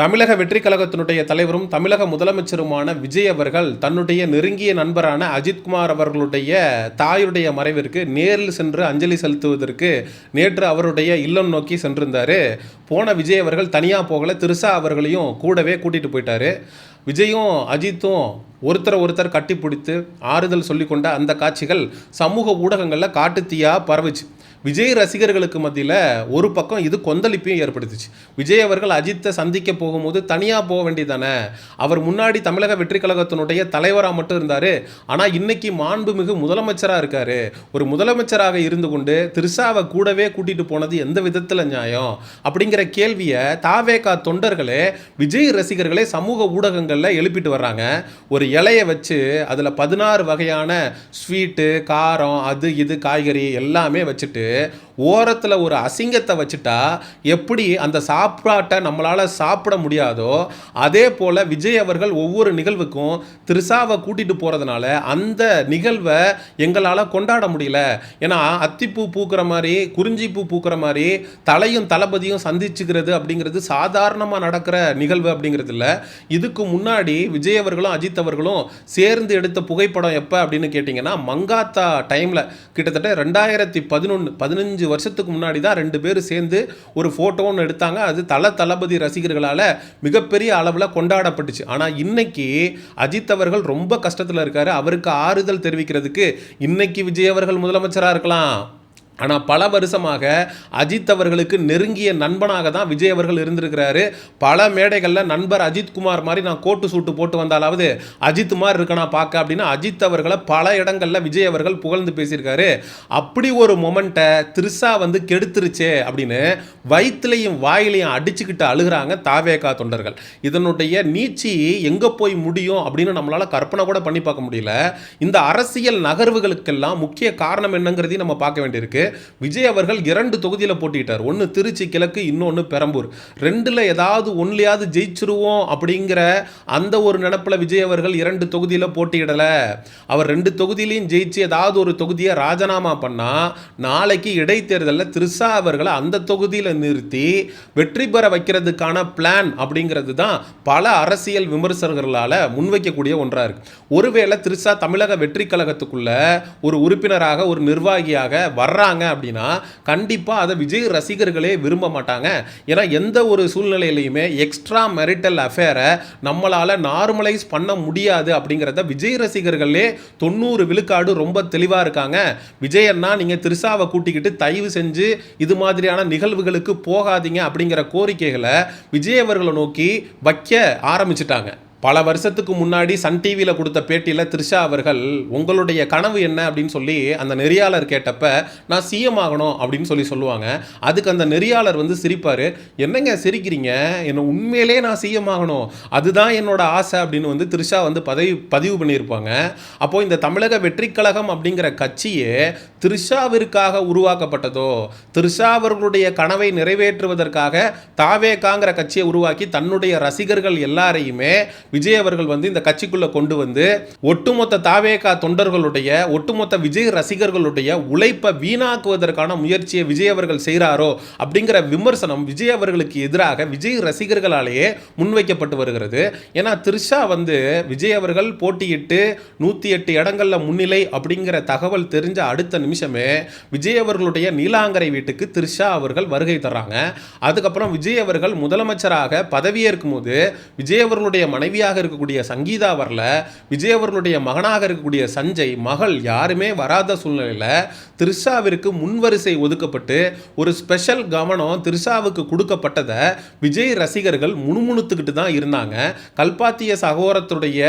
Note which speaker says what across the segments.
Speaker 1: தமிழக வெற்றி கழகத்தினுடைய தலைவரும் தமிழக முதலமைச்சருமான விஜய் அவர்கள் தன்னுடைய நெருங்கிய நண்பரான அஜித்குமார் அவர்களுடைய தாயுடைய மறைவிற்கு நேரில் சென்று அஞ்சலி செலுத்துவதற்கு நேற்று அவருடைய இல்லம் நோக்கி சென்றிருந்தார். போன விஜய் அவர்கள் தனியாக போகல, திரிஷா அவர்களையும் கூடவே கூட்டிகிட்டு போயிட்டார். விஜயும் அஜித்தும் ஒருத்தர் கட்டி பிடித்து ஆறுதல் சொல்லிக்கொண்ட அந்த காட்சிகள் சமூக ஊடகங்களில் காட்டுத்தீயாக பரவுச்சு. விஜய் ரசிகர்களுக்கு மத்தியில் ஒரு பக்கம் இது கொந்தளிப்பையும் ஏற்படுத்துச்சு. விஜய் அவர்கள் அஜித்தை சந்திக்க போகும்போது தனியாக போக வேண்டியதானே, அவர் முன்னாடி தமிழக வெற்றி கழகத்தினுடைய தலைவராக மட்டும் இருந்தார், ஆனால் இன்னைக்கு மாண்புமிகு முதலமைச்சராக இருக்கார். ஒரு முதலமைச்சராக இருந்து கொண்டு திரிஷாவை கூடவே கூட்டிகிட்டு போனது எந்த விதத்தில் நியாயம் அப்படிங்கிற கேள்வியை தாவேகா தொண்டர்களே விஜய் ரசிகர்களே சமூக ஊடகங்களில் எழுப்பிட்டு வர்றாங்க. ஒரு இலையை வச்சு அதில் 16 வகையான ஸ்வீட்டு, காரம், அது இது காய்கறி எல்லாமே வச்சுட்டு ஓரத்தில் ஒரு அசிங்கத்தை வச்சுட்டா எப்படி அந்த சாப்பாட்டை நம்மளால் சாப்பிட முடியாதோ அதே போல் விஜய் அவர்கள் ஒவ்வொரு நிகழ்வுக்கும் திரிஷாவை கூட்டிகிட்டு போகிறதுனால அந்த நிகழ்வை எங்களால் கொண்டாட முடியல. ஏன்னா அத்திப்பூ பூக்கிற மாதிரி, குறிஞ்சி பூ பூக்கிற மாதிரி தலையும் தளபதியும் சந்திச்சுக்கிறது அப்படிங்கிறது சாதாரணமாக நடக்கிற நிகழ்வு அப்படிங்கிறது இல்லை. இதுக்கு முன்னாடி விஜய் அவர்களும் அஜித் அவர்களும் சேர்ந்து எடுத்த புகைப்படம் எப்போ அப்படின்னு கேட்டிங்கன்னா மங்காத்தா டைமில் கிட்டத்தட்ட 2015 வருஷத்துக்கு முன்னாடி தான் 2 பேரும் சேர்ந்து ஒரு ஃபோட்டோன்னு எடுத்தாங்க. அது தளபதி ரசிகர்களால் மிகப்பெரிய அளவில் கொண்டாடப்பட்டுச்சு. ஆனால் இன்னைக்கு அஜித் அவர்கள் ரொம்ப கஷ்டத்தில் இருக்காரு. அவருக்கு ஆறுதல் தெரிவிக்கிறதுக்கு இன்னைக்கு விஜய் அவர்கள் முதலமைச்சராக இருக்கலாம், ஆனால் பல வருஷமாக அஜித் அவர்களுக்கு நெருங்கிய நண்பனாக தான் விஜய் அவர்கள் இருந்திருக்கிறாரு. பல மேடைகளில் நண்பர் அஜித்குமார் மாதிரி நான் கோட்டு சூட்டு போட்டு வந்தாலாவது அஜித் மாதிரி இருக்கனா பார்க்க அப்படின்னு அஜித் அவர்களை பல இடங்களில் விஜய் அவர்கள் புகழ்ந்து பேசியிருக்காரு. அப்படி ஒரு மொமெண்ட்டை திரிஷா கெடுத்துருச்சே அப்படின்னு வயிற்றுலையும் வாயிலையும் அடிச்சுக்கிட்டு அழுகிறாங்க தாவேகா தொண்டர்கள். இதனுடைய நீச்சி எங்கே போய் முடியும் அப்படின்னு நம்மளால் கற்பனை கூட பண்ணி பார்க்க முடியல. இந்த அரசியல் நகர்வுகளுக்கெல்லாம் முக்கிய காரணம் என்னங்கிறதையும் நம்ம பார்க்க வேண்டியிருக்கு. விஜய் அவர்கள் 2 தொகுதியில் போட்டிட்டார். ஒன்று திருச்சி கிழக்கு, இன்னொன்று பெரம்பூர். 2ல் ஏதாவது ஒன்லையாவது ஜெயிச்சிருவோம் அப்படிங்கிற அந்த ஒரு நினப்பில் விஜய் அவர்கள் 2 தொகுதியில் போட்டியிடலை. அவர் 2 தொகுதியிலையும் ஜெயிச்சு ஏதாவது ஒரு தொகுதியை ராஜினாமா பண்ணால் நாளைக்கு இடைத்தேர்தலில் திரிஷா அவர்களை அந்த தொகுதியில் நிறுத்தி வெற்றி பெற வைக்கிறதுக்கான பிளான் அப்படிங்கிறது தான் பல அரசியல் விமர்சகர்களால் முன்வைக்கக்கூடிய ஒன்றாக இருக்கு. ஒருவேளை திரிஷா தமிழக வெற்றி கழகத்துக்குள்ள ஒரு உறுப்பினராக ஒரு நிர்வாகியாக வர்றாங்க அப்படின்னா கண்டிப்பாக அதை விஜய் ரசிகர்களே விரும்ப மாட்டாங்க. ஏன்னா எந்த ஒரு சூழ்நிலையிலையுமே எக்ஸ்ட்ரா மேரிட்டல் அஃபேரை நம்மளால் நார்மலைஸ் பண்ண முடியாது அப்படிங்கிறத விஜய் ரசிகர்களே 90 விழுக்காடு ரொம்ப தெளிவாக இருக்காங்க. விஜய் அண்ணா நீங்கள் திரிஷாவை கூட்டிக்கிட்டு தயவு செஞ்சு இது மாதிரியான நிகழ்வுகளுக்கு போகாதீங்க அப்படிங்கிற கோரிக்கைகளை விஜய் அவர்களை நோக்கி வைக்க ஆரம்பிச்சிட்டாங்க. பல வருஷத்துக்கு முன்னாடி சன் டிவியில் கொடுத்த பேட்டியில் திரிஷா அவர்கள் உங்களுடைய கனவு என்ன அப்படின்னு சொல்லி அந்த நெறியாளர் கேட்டப்ப நான் சிஎம் ஆகணும் அப்படின்னு சொல்லுவாங்க. அதுக்கு அந்த நெறியாளர் சிரிப்பார். என்னங்க சிரிக்கிறீங்க, என்ன உண்மையிலே நான் சிஎம் ஆகணும், அதுதான் என்னோட ஆசை அப்படின்னு திரிஷா பதிவு பண்ணியிருப்பாங்க. அப்போது இந்த தமிழக வெற்றி கழகம் அப்படிங்கிற கட்சியே திரிஷாவிற்காக உருவாக்கப்பட்டதோ, திரிஷா அவர்களுடைய கனவை நிறைவேற்றுவதற்காக தாவேகாங்கிற கட்சியை உருவாக்கி தன்னுடைய ரசிகர்கள் எல்லாரையுமே விஜய் அவர்கள் இந்த கட்சிக்குள்ள கொண்டு ஒட்டுமொத்த தாவேகா தொண்டர்களுடைய, ஒட்டுமொத்த விஜய் ரசிகர்களுடைய உழைப்பை வீணாக்குவதற்கான முயற்சியை விஜய் அவர்கள் செய்கிறாரோ அப்படிங்கிற விமர்சனம் விஜய் அவர்களுக்கு எதிராக விஜய் ரசிகர்களாலேயே முன்வைக்கப்பட்டு வருகிறது. ஏன்னா திரிஷா விஜய் அவர்கள் போட்டியிட்டு 108 இடங்களில் முன்னிலை அப்படிங்கிற தகவல் தெரிஞ்ச அடுத்த நிமிஷமே விஜய் அவர்களுடைய நீலாங்கரை வீட்டுக்கு திரிஷா அவர்கள் வருகை தர்றாங்க. அதுக்கப்புறம் விஜய் அவர்கள் முதலமைச்சராக பதவியேற்கும் போது விஜய் அவர்களுடைய மனைவியாக இருக்கக்கூடிய சங்கீதா வரல, விஜய் அவர்களுடைய மகனாக இருக்கக்கூடிய சஞ்சய் மகள் யாருமே வராத சூழ்நிலையில் திரிஷாவிற்கு முன்வரிசை ஒதுக்கப்பட்டு ஒரு ஸ்பெஷல் கவனம் திரிஷாவுக்கு கொடுக்கப்பட்டதை விஜய் ரசிகர்கள் முணுமுணுத்துக்கிட்டு தான் இருந்தாங்க. கல்பாத்திய சகோதரத்துடைய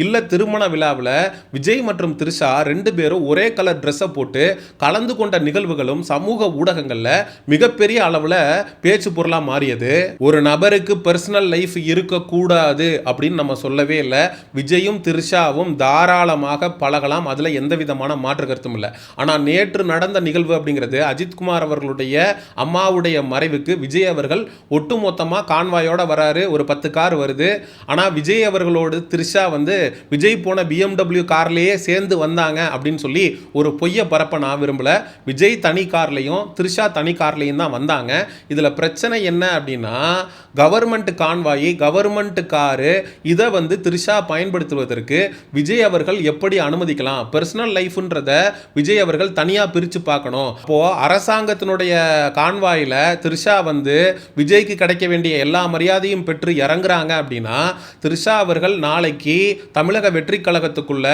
Speaker 1: இல்ல திருமண விழாவில் விஜய் மற்றும் திரிஷா 2 பேரும் ஒரே கலர் ட்ரெஸ்ஸை போட்டு கலந்து கொண்ட நிகழ்வுகளும் சமூக ஊடகங்களில் மிகப்பெரிய அளவில் பேச்சு பொருளாக மாறியது. ஒரு நபருக்கு பர்சனல் லைஃப் இருக்கக்கூடாது அப்படின்னு அப்படின்னு நம்ம சொல்லவே இல்லை. விஜயும் த்ரிஷாவும் தாராளமாக பழகலாம், அதில் எந்த விதமான மாற்று கருத்தும் இல்லை. ஆனால் நேற்று நடந்த நிகழ்வு அப்படிங்கிறது அஜித்குமார் அவர்களுடைய அம்மாவுடைய மறைவுக்கு விஜய் அவர்கள் ஒட்டுமொத்தமாக கான்வாயோட வராரு. ஒரு 10 கார் வருது. ஆனால் விஜய் அவர்களோடு த்ரிஷா விஜய் போன BMW கார்லேயே சேர்ந்து வந்தாங்க அப்படின்னு சொல்லி ஒரு பொய்யை பரப்ப நான் விரும்பல. விஜய் தனி கார்லையும் த்ரிஷா தனி கார்லையும் தான் வந்தாங்க. இதில் பிரச்சனை என்ன அப்படின்னா, கவர்மெண்ட் கான்வாய், கவர்மெண்ட் காரு, இதை த்ரிஷா பயன்படுத்துவதற்கு விஜய் அவர்கள் எப்படி அனுமதிக்கலாம்? பர்சனல் லைஃப்ன்றத விஜய் அவர்கள் தனியாக பிரித்து பார்க்கணும். அப்போ அரசாங்கத்தினுடைய கான்வாயில் த்ரிஷா விஜய்க்கு கிடைக்க வேண்டிய எல்லா மரியாதையும் பெற்று இறங்குறாங்க அப்படின்னா, த்ரிஷா அவர்கள் நாளைக்கு தமிழக வெற்றி கழகத்துக்குள்ள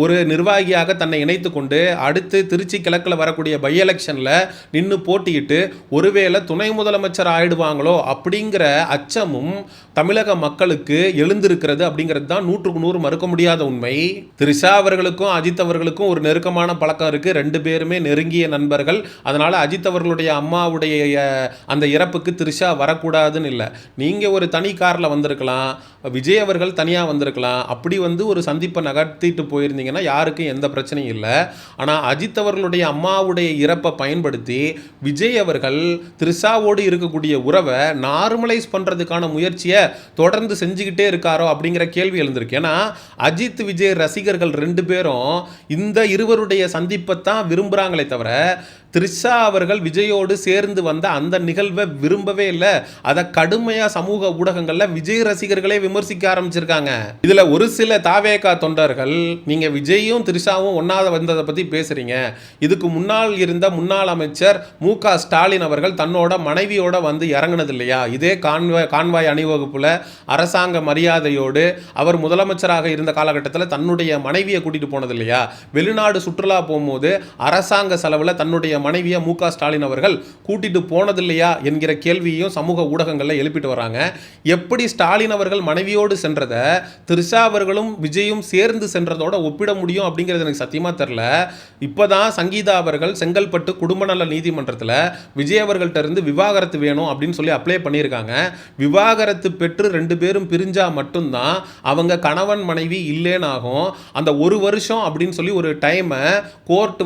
Speaker 1: ஒரு நிர்வாகியாக தன்னை இணைத்து கொண்டு அடுத்து திருச்சி கிழக்கில் வரக்கூடிய பை எலெக்ஷனில் நின்று போட்டியிட்டு ஒருவேளை துணை முதலமைச்சர் ஆயிடுவாங்களோ அப்படிங்கிற அச்சமும் தமிழக மக்களுக்கு எழுந்திருக்கிறது அப்படிங்கிறது தான் 100க்கு 100 மறுக்க முடியாத உண்மை. த்ரிஷா அவர்களுக்கும் அஜித் அவர்களுக்கும் ஒரு நெருக்கமான பழக்கம் இருக்கு. 2 பேருமே நெருங்கிய நண்பர்கள். அதனால அஜித் அவர்களுடைய அம்மாவுடைய அந்த இறப்புக்கு த்ரிஷா வரக்கூடாதுன்னு இல்லை. நீங்க ஒரு தனி கார்ல வந்திருக்கலாம், விஜய் அவர்கள் தனியா வந்திருக்கலாம். அப்படி ஒரு சந்திப்பை நகர்த்திட்டு போயிருந்தீங்கன்னா யாருக்கும் எந்த பிரச்சனையும் இல்லை. ஆனால் அஜித் அவர்களுடைய அம்மாவுடைய இறப்பை பயன்படுத்தி விஜய் அவர்கள் த்ரிஷாவோடு இருக்கக்கூடிய உறவை நார்மலைஸ் பண்றதுக்கான முயற்சியை தொடர்ந்து செஞ்சுக்கிட்டே இருக்காரோ அப்படிங்கிற கேள்வி எழுந்திருக்கு. ஏன்னா அஜித் விஜய் ரசிகர்கள் 2 பேரும் இந்த இருவருடைய சந்திப்பை தான் விரும்புகிறாங்களே தவிர த்ரிஷா அவர்கள் விஜயோடு சேர்ந்து வந்த அந்த நிகழ்வை விரும்பவே இல்லை. அதை கடுமையாக சமூக ஊடகங்களில் விஜய் ரசிகர்களே விமர்சிக்க ஆரம்பிச்சிருக்காங்க. இதில் ஒரு சில தாவேகா தொண்டர்கள், நீங்கள் விஜயும் த்ரிஷாவும் ஒன்றாவது வந்ததை பற்றி பேசுகிறீங்க, இதுக்கு முன்னால் இருந்த முன்னாள் அமைச்சர் மு.க. ஸ்டாலின் அவர்கள் தன்னோட மனைவியோட இறங்கினது இல்லையா? இதே கான்வாய் அணிவகுப்பில் அரசாங்க மரியாதையோடு அவர் முதலமைச்சராக இருந்த காலகட்டத்தில் தன்னுடைய மனைவியை கூட்டிகிட்டு போனது இல்லையா? வெளிநாடு சுற்றுலா போகும்போது அரசாங்க செலவில் தன்னுடைய மனைவியை மு.க. ஸ்டாலின் அவர்கள் கூட்டிட்டு போனதில்லையா என்கிற கேள்வியும் சமூக ஊடகங்களில் எழுப்பிட்டு வராங்க. எப்படி ஸ்டாலின் அவர்கள் மனைவியோடு சென்றதை த்ரிஷா அவர்களும் விஜயும் சேர்ந்து சென்றதோட ஒப்பிட முடியும் அப்படிங்கிறது எனக்கு சத்தியமா தெரியல. இப்போதான் சங்கீதா அவர்கள் செங்கல்பட்டு குடும்ப நல நீதிமன்றத்தில் விஜய் அவர்கள்ட்ட இருந்து விவாகரத்து வேணும் அப்படின்னு சொல்லி அப்ளை பண்ணியிருக்காங்க. விவாகரத்து பெற்று 2 பேரும் பிரிஞ்சா மட்டும்தான் அவங்க கணவன் மனைவி இல்லைன்னு ஆகும். அந்த 1 வருஷம் அப்படின்னு சொல்லி ஒரு டைமை கோர்ட்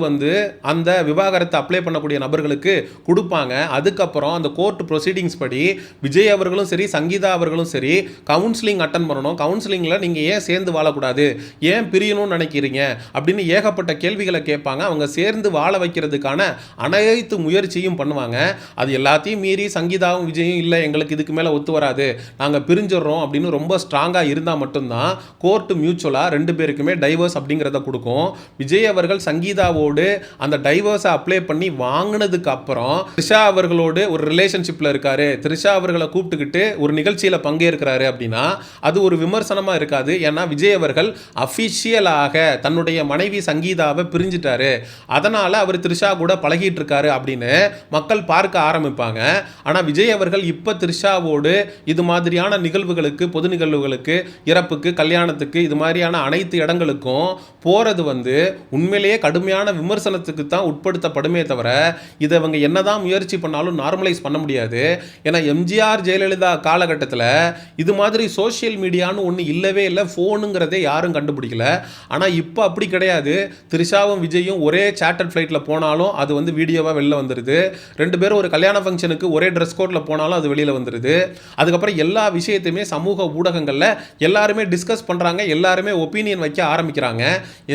Speaker 1: அந்த விவாகரத்து அப்ளை பண்ணக்கூடிய நபர்களுக்கு கொடுப்பாங்க. அதுக்கப்புறம் அந்த கோர்ட் ப்ரொசீடிங்ஸ் படி விஜய் அவர்களும் சரி சங்கீதா அவர்களும் சரி கவுன்சிலிங் அட்டன் பண்ணணும். கவுன்சிலிங்கில் நீங்கள் ஏன் சேர்ந்து வாழக்கூடாது, ஏன் பிரியணும்னு நினைக்கிறீங்க அப்படின்னு ஏகப்பட்ட கேள்விகளை கேட்பாங்க. அவங்க சேர்ந்து வாழ வைக்கிறதுக்கான அனைத்து முயற்சியும் பண்ணுவாங்க. அது எல்லாத்தையும் மீறி சங்கீதாவும் விஜயும் இல்லை எங்களுக்கு இதுக்கு மேலே ஒத்து வராது, நாங்கள் பிரிஞ்சிடறோம் அப்படின்னு ரொம்ப ஸ்ட்ராங்காக இருந்தால் மட்டும்தான் கோர்ட் மியூச்சுவலாக 2 பேருக்குமே டைவர்ஸ் அப்படிங்கிறத கொடுக்கும். விஜய் அவர்கள் சங்கீதாவோடு அந்த டைவர்ஸை அப்ளை பண்ணி வாங்கினதுக்கு அப்புறம் த்ரிஷா அவர்களோடு ஒரு ரிலேஷன்ஷிப்ல இருக்காரு, த்ரிஷா அவர்களை கூப்பிட்டுக்கிட்டு ஒரு நிகழ்ச்சியில பங்கேற்கிறாரு அப்படின்னா அது ஒரு விமர்சனமா இருக்காது. ஏன்னா விஜய் அவர்கள் அபிஷியலாக தன்னுடைய மனைவி சங்கீதாவை பிரிஞ்சிட்டாரு, அதனால அவர் த்ரிஷா கூட பழகிட்டு இருக்காரு அப்படின்னு மக்கள் பார்க்க ஆரம்பிப்பாங்க. ஆனா விஜய் அவர்கள் இப்ப த்ரிஷாவோடு இது மாதிரியான நிகழ்வுகளுக்கு, பொது நிகழ்வுகளுக்கு, இறப்புக்கு, கல்யாணத்துக்கு, இது மாதிரியான அனைத்து இடங்களுக்கும் போறது உண்மையிலேயே கடுமையான விமர்சனத்துக்கு தான் உட்படுத்தப்படுமே தவிர இதை அவங்க என்னதான் முயற்சி பண்ணாலும் நார்மலைஸ் பண்ண முடியாது. ஏன்னா எம்ஜிஆர் ஜெயலலிதா காலகட்டத்தில் இது மாதிரி சோஷியல் மீடியான்னு ஒன்று இல்லவே இல்லை, ஃபோனுங்கிறதே யாரும் கண்டுபிடிக்கல. ஆனால் இப்போ அப்படி கிடையாது. த்ரிஷாவும் விஜயும் ஒரே சார்ட்டர்ட் ஃப்ளைட்டில் போனாலும் அது வீடியோவாக வெளில வந்துடுது. 2 பேரும் ஒரு கல்யாண ஃபங்க்ஷனுக்கு ஒரே ட்ரெஸ் கோடில் போனாலும் அது வெளியில் வந்துடுது. அதுக்கப்புறம் எல்லா விஷயத்தையுமே சமூக ஊடகங்களில் எல்லாருமே டிஸ்கஸ் பண்ணுறாங்க, எல்லாருமே ஒப்பீனியன் வைக்க ஆரம்பிக்கிறாங்க.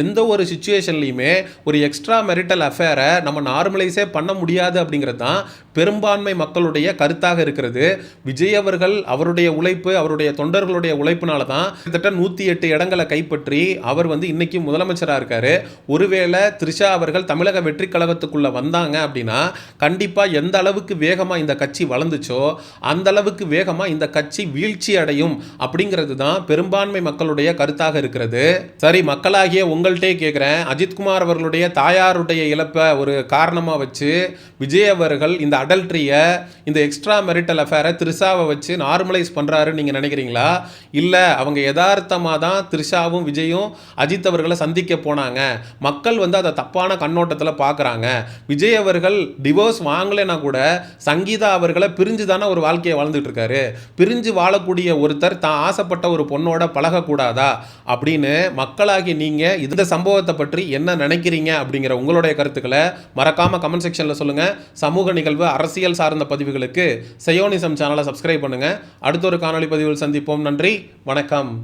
Speaker 1: எந்த ஒரு சுச்சுவேஷன்லையுமே ஒரு எக்ஸ்ட்ரா மெரிட்டல் அஃபேரை நம்ம நார்மலைஸே பண்ண முடியாது அப்படிங்கிறது தான் பெரும்பான்மை மக்களுடைய கருத்தாக இருக்கிறது. விஜய் அவர்கள் அவருடைய உழைப்பு, அவருடைய தொண்டர்களுடைய உழைப்பினால தான் கிட்டத்தட்ட 108 இடங்களை கைப்பற்றி அவர் இன்னைக்கு முதலமைச்சராக இருக்காரு. ஒருவேளை த்ரிஷா அவர்கள் தமிழக வெற்றி கழகத்துக்குள்ள வந்தாங்க அப்படின்னா கண்டிப்பா எந்த அளவுக்கு வேகமா இந்த கட்சி வளர்ந்துச்சோ அந்த அளவுக்கு வேகமா இந்த கட்சி வீழ்ச்சி அடையும் அப்படிங்கிறது தான் பெரும்பான்மை மக்களுடைய கருத்தாக இருக்கிறது. சரி, மக்களாகிய உங்கள்கிட்டே கேட்கிறேன், அஜித்குமார் அவர்களுடைய தாயாருடைய இழப்பை ஒரு காரணமாக வச்சு விஜய் அவர்கள் இந்த அடல்ட்ரியை, இந்த எக்ஸ்ட்ரா மெரிட்டல் அஃபேரை த்ரிஷாவை வச்சு நார்மலைஸ் பண்ணுறாருன்னு நீங்கள் நினைக்கிறீங்களா? இல்லை, அவங்க யதார்த்தமாக தான் த்ரிஷாவும் விஜயும் அஜித் அவர்களை சந்திக்க போனாங்க. மக்கள் வந்து அதை தப்பான கண்ணோட்டத்தில் பார்க்குறாங்க. விஜய் அவர்கள் டிவோர்ஸ் வாங்கலைன்னா கூட சங்கீதா அவர்களை பிரிஞ்சு தானே ஒரு வாழ்க்கையை வாழ்ந்துட்டு இருக்காரு. பிரிஞ்சு வாழக்கூடிய ஒருத்தர் தான் ஆசைப்பட்ட ஒரு பொண்ணோட பழகக்கூடாதா அப்படின்னு மக்களாகி நீங்கள் இந்த சம்பவத்தை பற்றி என்ன நினைக்கிறீங்க அப்படிங்கிற உங்களுடைய கருத்துக்களை மறக்காம கமெண்ட் செக்ஷனில் சொல்லுங்க. சமூக நிகழ்வு, அரசியல் சார்ந்த பதிவுகளுக்கு செயோனிசம் சேனலை சப்ஸ்கிரைப் பண்ணுங்க. அடுத்த ஒரு காணொலி பதிவில் சந்திப்போம். நன்றி, வணக்கம்.